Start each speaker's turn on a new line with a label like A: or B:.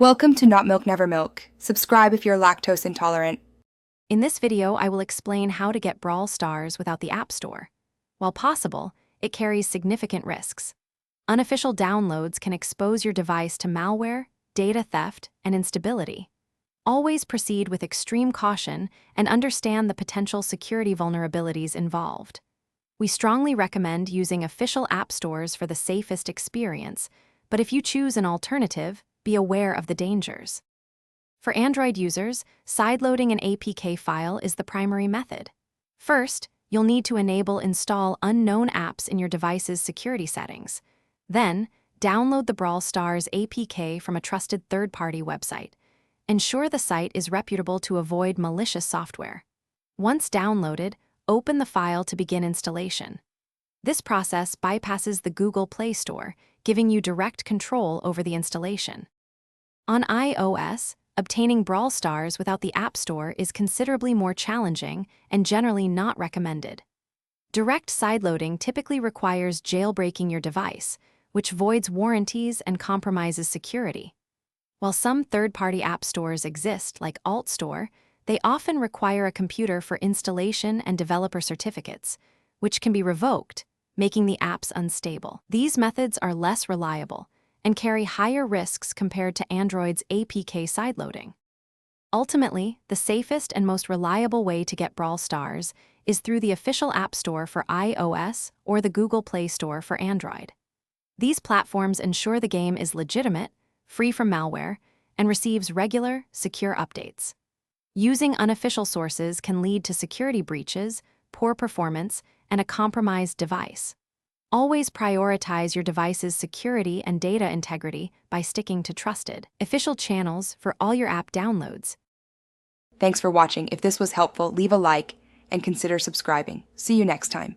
A: Welcome to Not Milk Never Milk. Subscribe if you're lactose intolerant.
B: In this video, I will explain how to get Brawl stars without the App Store. While possible, it carries significant risks. Unofficial downloads can expose your device to malware, data theft, and instability. Always proceed with extreme caution and understand the potential security vulnerabilities involved. We strongly recommend using official app stores for the safest experience, but if you choose an alternative, be aware of the dangers. For Android users, sideloading an APK file is the primary method. First, you'll need to enable Install Unknown Apps in your device's security settings. Then, download the Brawl Stars APK from a trusted third-party website. Ensure the site is reputable to avoid malicious software. Once downloaded, open the file to begin installation. This process bypasses the Google Play Store, giving you direct control over the installation. On iOS, obtaining Brawl stars without the App Store is considerably more challenging and generally not recommended. Direct sideloading typically requires jailbreaking your device, which voids warranties and compromises security. While some third-party app stores exist, like AltStore, they often require a computer for installation and developer certificates, which can be revoked, making the apps unstable. These methods are less reliable and carry higher risks compared to Android's APK sideloading. Ultimately, the safest and most reliable way to get Brawl stars is through the official App Store for iOS or the Google Play Store for Android. These platforms ensure the game is legitimate, free from malware, and receives regular, secure updates. Using unofficial sources can lead to security breaches, poor performance, and a compromised device. Always prioritize your device's security and data integrity by sticking to trusted, official channels for all your app downloads.
A: Thanks for watching. If this was helpful, leave a like and consider subscribing. See you next time.